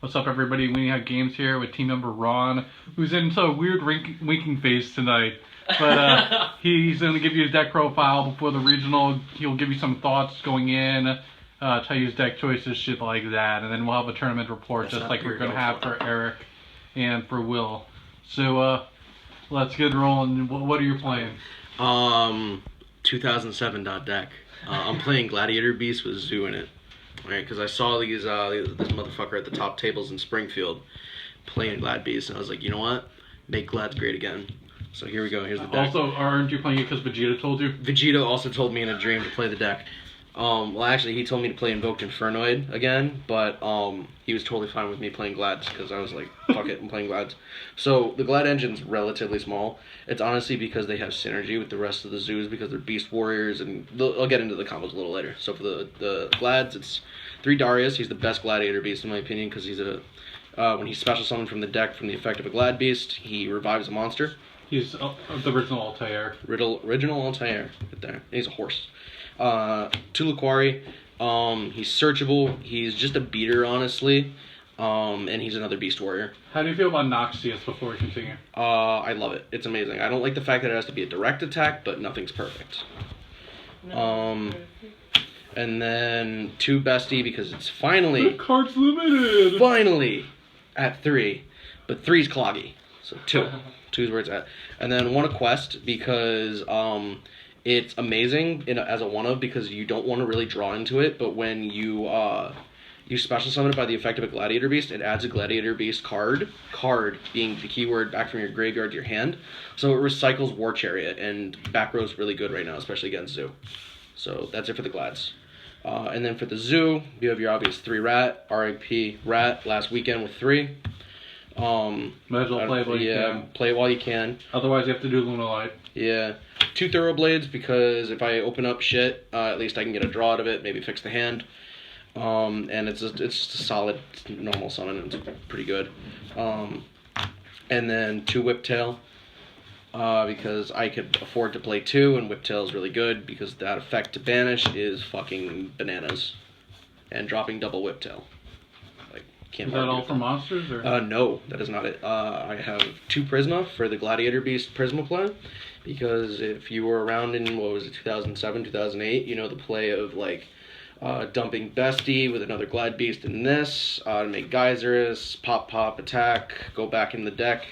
What's up, everybody? We have games here with team member Ron, who's into a weird winking face tonight. But he's going to give you his deck profile before the regional. He'll give you some thoughts going in, tell you his deck choices, shit like that. And then we'll have a tournament report just like we're going to have for Eric and for Will. So let's get rolling. What are you playing? 2007 deck. I'm playing Gladiator Beast with Zoo in it. Right, because I saw this motherfucker at the top tables in Springfield playing Glad Beast, and I was like, you know what? Make Glads great again. So here we go. Here's the deck. Also, aren't you playing it because Vegeta told you? Vegeta also told me in a dream to play the deck. Well, actually, he told me to play Invoked Infernoid again, but he was totally fine with me playing Glads because I was like, fuck it, I'm playing Glads. So the Glad engine's relatively small. It's honestly because they have synergy with the rest of the zoos because they're Beast Warriors, and I'll get into the combos a little later. So for the Glads, it's 3 Darius. He's the best Gladiator Beast in my opinion because he's when he's special summoned from the deck from the effect of a Glad Beast, he revives a monster. He's the original Altair. Original Altair, right there. And he's a horse. 2 Laquari. He's searchable. He's just a beater, honestly. And he's another Beast Warrior. How do you feel about Noxius before we continue? I love it. It's amazing. I don't like the fact that it has to be a direct attack, but nothing's perfect. And then 2 Bestie because it's finally... The card's limited! Finally! At 3. But 3's cloggy. So 2. 2's where it's at. And then 1 a quest because it's amazing as a 1-of because you don't want to really draw into it, but when you special summon it by the effect of a Gladiator Beast, it adds a Gladiator Beast card being the keyword back from your graveyard to your hand. So it recycles War Chariot, and back row's really good right now, especially against Zoo. So that's it for the Glads. And then for the Zoo, you have your obvious 3 Rat, RIP Rat, last weekend with 3. Might as well play it while you can. Play it while you can. Otherwise, you have to do Luna Light. Yeah. 2 Thoroughblades because if I open up shit, at least I can get a draw out of it, maybe fix the hand. And it's just a solid normal summon. It's pretty good. And then 2 Whiptail because I could afford to play 2, and Whiptail is really good because that effect to banish is fucking bananas. And dropping double Whiptail. Is that all for monsters? Or? No, that is not it. I have 2 Prisma for the Gladiator Beast Prisma play, because if you were around in, 2007, 2008, you know the play of, dumping Bestie with another Glad Beast in this, to make Geyserus, pop, attack, go back in the deck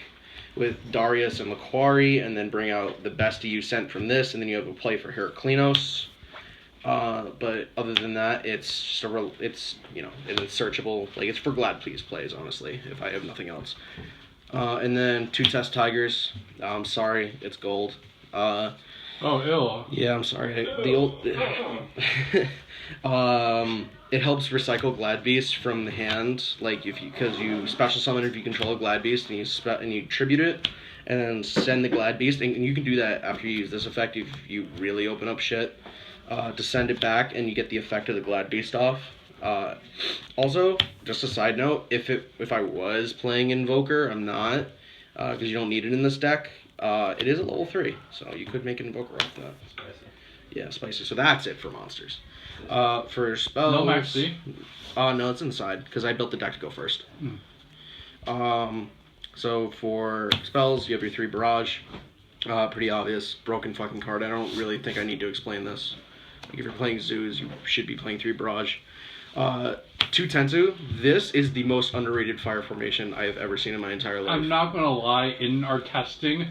with Darius and Laquari, and then bring out the Bestie you sent from this, and then you have a play for Heraclinos. But other than that, it's just it's searchable. It's for Glad Please plays, honestly, if I have nothing else. And then 2 Test Tigers. I'm sorry, it's gold. Oh, ill. Yeah, I'm sorry. The old. It helps recycle Glad Beast from the hand, because you special summon if you control a Glad Beast and you tribute it, and then send the Glad Beast, and you can do that after you use this effect if you really open up shit. To send it back, and you get the effect of the Glad Beast off. Also, just a side note, if I was playing Invoker, I'm not, because you don't need it in this deck. It is a level 3, so you could make an Invoker off that. Spicy. Yeah, spicy. So that's it for monsters. For spells... No Max C? No, it's inside, because I built the deck to go first. So for spells, you have your 3 Barrage. Pretty obvious. Broken fucking card. I don't really think I need to explain this. If you're playing Zoos, you should be playing 3 Barrage. 2 Tensu. This is the most underrated fire formation I have ever seen in my entire life. I'm not going to lie, in our testing,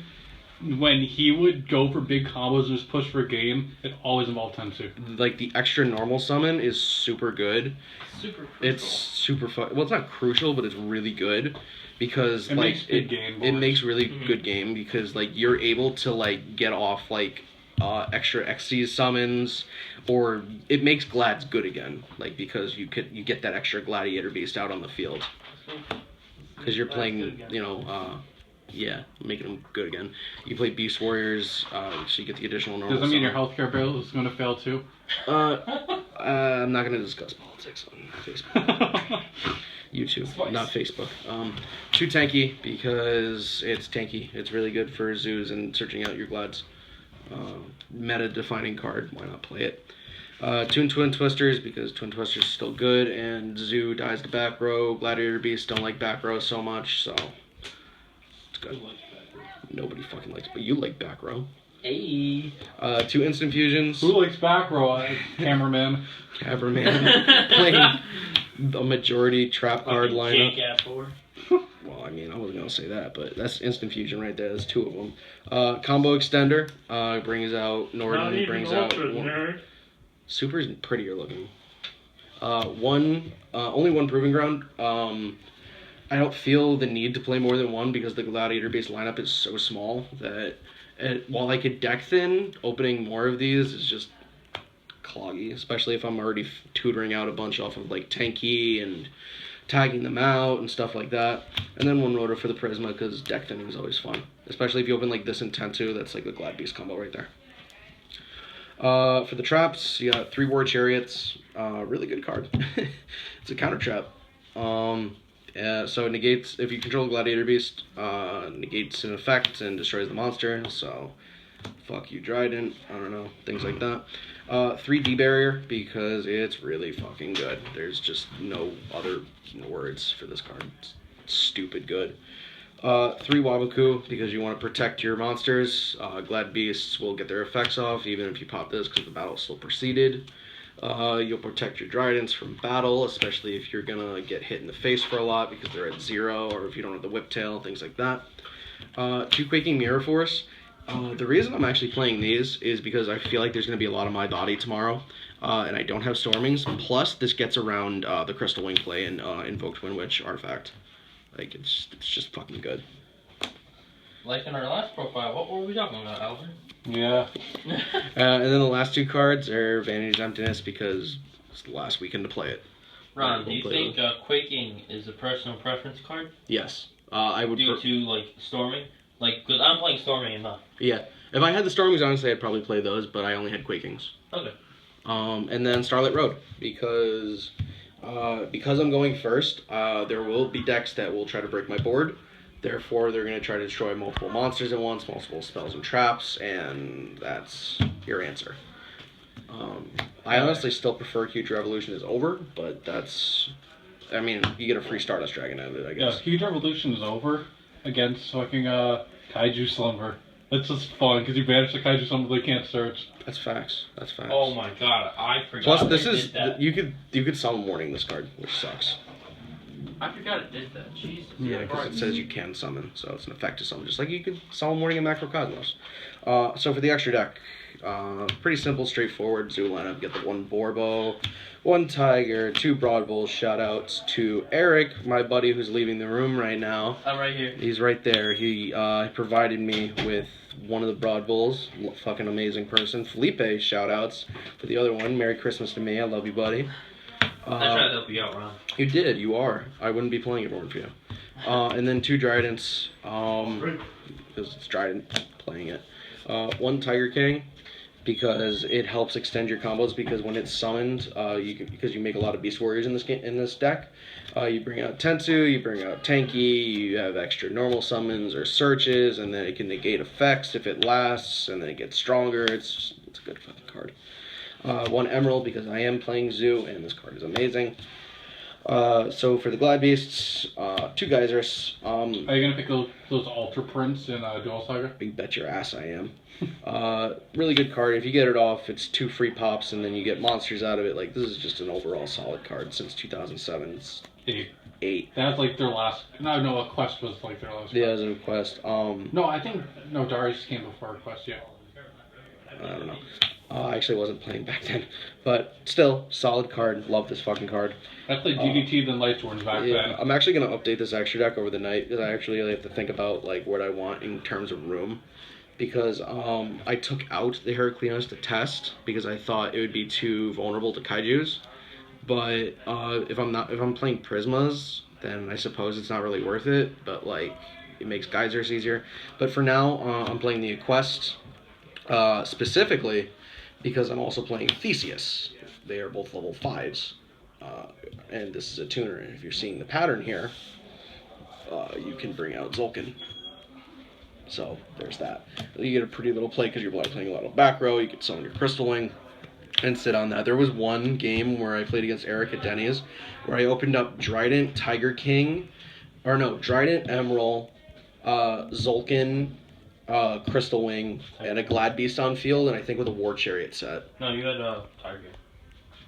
when he would go for big combos and just push for game, it always involved Tensu. The extra normal summon is super good. Super crucial. It's super fun. Well, it's not crucial, but it's really good. Because it makes good game. It makes really good game because you're able to get off extra XC summons, or it makes Glads good again, because you get that extra Gladiator Beast out on the field because you're playing making them good again. You play Beast Warriors, so you get the additional normal. Does that mean your healthcare bill is going to fail too? I'm not going to discuss politics on Facebook. YouTube, not Facebook. 2 Tanky because it's tanky. It's really good for zoos and searching out your Glads. Meta-defining card. Why not play it? Two Twin Twisters because Twin Twisters is still good, and Zoo dies to back row. Gladiator Beast don't like back row so much, so it's good. Nobody fucking likes, but you like back row. Hey. Two Instant Fusions. Who likes back row? Cameraman. Cameraman playing a majority trap card lineup. Jake four. Well, I mean, I wasn't gonna say that, but that's Instant Fusion right there. There's two of them. Combo Extender brings out Norton, brings out Super's prettier looking. Only one Proving Ground. I don't feel the need to play more than one because the Gladiator Beast lineup is so small that while I could deck thin, opening more of these is just cloggy, especially if I'm already tutoring out a bunch off of like Tanky and tagging them out and stuff like that. And then one rotor for the Prisma because deck thinning is always fun, especially if you open like this in Tentu. That's like the Glad Beast combo right there. For the traps, you got 3 War Chariots. Really good card. It's a counter trap. So it negates, if you control Gladiator Beast, negates an effect and destroys the monster. So, fuck you, Dryden. I don't know, things like that. 3 D-Barrier because it's really fucking good. There's just no other words for this card. It's stupid good. 3 Waboku because you want to protect your monsters. Glad Beasts will get their effects off even if you pop this because the battle still proceeded. You'll protect your Dryadents from battle, especially if you're gonna get hit in the face for a lot because they're at 0 or if you don't have the whip tail, things like that. 2 Quaking Mirror Force. The reason I'm actually playing these is because I feel like there's gonna be a lot of my body tomorrow, and I don't have Stormings. Plus, this gets around the Crystal Wing play and Invoke Twin Witch artifact. Like it's just fucking good. Like in our last profile, what were we talking about, Alvin? Yeah. And then the last 2 cards are Vanity's Emptiness because it's the last weekend to play it. Ron, do you think Quaking is a personal preference card? Yes. I would. Due to like Storming? Like, because I'm playing Storming enough. Yeah. If I had the Stormings, honestly, I'd probably play those, but I only had Quakings. Okay. And then Starlit Road because I'm going first. There will be decks that will try to break my board. Therefore, they're going to try to destroy multiple monsters at once, multiple spells and traps, and that's your answer. I honestly still prefer Huge Revolution is over, but that's... I mean, you get a free Stardust Dragon out of it, I guess. Yeah, Huge Revolution is over against fucking Kaiju Slumber. That's just fun, because you banish the Kaiju Slumber, they can't search. That's facts. That's facts. Oh my god, I forgot. Plus, this it is... did that. You could summon Warning this card, which sucks. I forgot it did that. Jesus. Yeah, because it says you can summon, so it's an effective summon, just like you could summon Warning in Macrocosmos. So for the extra deck, pretty simple, straightforward Zoo lineup. Get the 1 Borbo, 1 Tiger, 2 Broad Bulls. Shout outs to Eric, my buddy who's leaving the room right now. I'm right here. He's right there. He provided me with one of the Broad Bulls. Fucking amazing person. Felipe, shout outs for the other one. Merry Christmas to me. I love you, buddy. I tried to help you out, Ron. You did. You are. I wouldn't be playing it if it weren't for you. And then 2 Dryadents, because it's Dryadent playing it. 1 Tiger King, because it helps extend your combos. Because when it's summoned, because you make a lot of Beast Warriors in this deck, you bring out Tensu, you bring out Tanky, you have extra normal summons or searches, and then it can negate effects if it lasts, and then it gets stronger. It's a good fucking card. 1 Emerald because I am playing Zoo and this card is amazing. So for the Glad Beasts, 2 Geysers. Are you gonna pick those Ultra Prints in Duel Saga? You bet your ass I am. Really good card. If you get it off, it's 2 free pops and then you get monsters out of it. Like, this is just an overall solid card since 2007. It's 8. That's like their last. No, a Quest was like their last. Yeah, as a Quest. No, I think Darius came before Quest. Yeah. I don't know. I actually wasn't playing back then, but still, solid card. Love this fucking card. I played DDT then Lightsworn back then. I'm actually gonna update this extra deck over the night because I actually have to think about like what I want in terms of room, because I took out the Heracleonis to test because I thought it would be too vulnerable to Kaiju's, but if I'm playing Prismas, then I suppose it's not really worth it. But like, it makes Geysers easier. But for now, I'm playing the Quest specifically because I'm also playing Theseus. They are both level 5s. And this is a tuner, and if you're seeing the pattern here, you can bring out Zulkin. So, there's that. You get a pretty little play because you're playing a lot of back row, you can summon your Crystal Wing. and sit on that. There was one game where I played against Eric at Denny's where I opened up Trident, Tiger King, Trident, Emerald, Zulkin, Crystal Wing, and a Glad Beast on field, and I think with a War Chariot set. No, you had Tiger.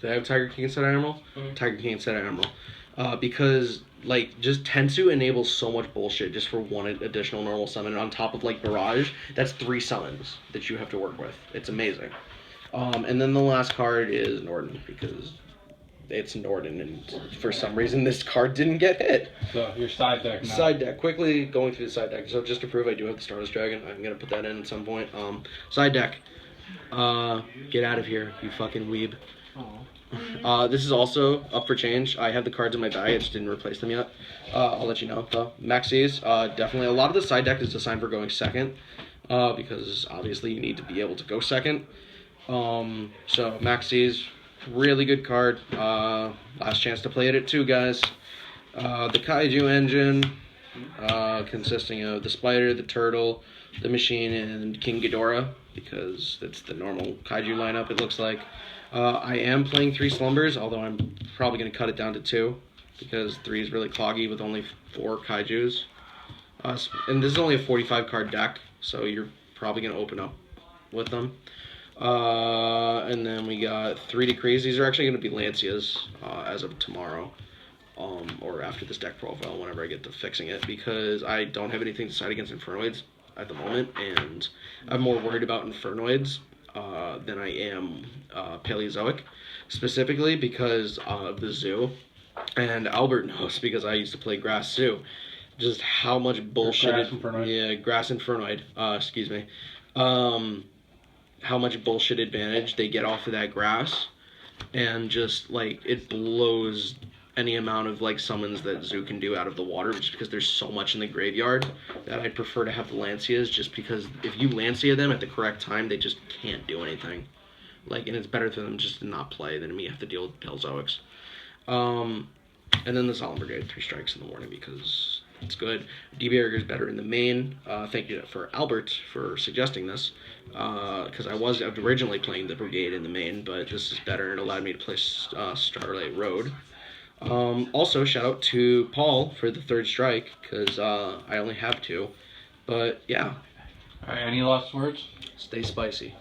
Did I have Tiger King instead of Emerald? Mhm. Tiger King instead of Emerald. Because, like, just Tensu enables so much bullshit just for one additional normal summon, and on top of, like, Barrage, that's 3 summons that you have to work with. It's amazing. And then the last card is Norden, because it's Norden, and for some reason this card didn't get hit. So your side deck now. Side deck, quickly going through the side deck. So just to prove I do have the Stardust Dragon, I'm going to put that in at some point. Side deck. Get out of here, you fucking weeb. This is also up for change. I have the cards in my bag, I just didn't replace them yet. I'll let you know though. Maxis, definitely. A lot of the side deck is designed for going second, because obviously you need to be able to go second. So Maxis, really good card. Last chance to play it at 2, guys. The Kaiju engine, consisting of the Spider, the Turtle, the Machine, and King Ghidorah, because it's the normal Kaiju lineup, it looks like. I am playing 3 Slumbers, although I'm probably going to cut it down to 2, because 3 is really cloggy with only 4 Kaijus. And this is only a 45 card deck, so you're probably going to open up with them. And then we got 3 Decrees. These are actually going to be Lancias as of tomorrow, or after this deck profile, whenever I get to fixing it, because I don't have anything to side against Infernoids at the moment, and I'm more worried about Infernoids than I am Paleozoic, specifically because of the zoo. And Albert knows, because I used to play Grass Zoo, just how much bullshit. Grass Infernoid. Yeah, Grass Infernoid. Excuse me. How much bullshit advantage they get off of that grass, and just like it blows any amount of like summons that Zoo can do out of the water, just because there's so much in the graveyard that I'd prefer to have the Lancias, just because if you Lancia them at the correct time, they just can't do anything. Like, and it's better for them just to not play than me have to deal with Paleozoics. And then the Solemn Brigade, 3 strikes in the morning, because it's good. D-Barrier is better in the main. Thank you for Albert for suggesting this, because I was originally playing the Brigade in the main, but this is better, and it allowed me to play Starlight Road. Also, shout out to Paul for the 3rd strike, because I only have 2. But yeah. Alright, any last words? Stay spicy.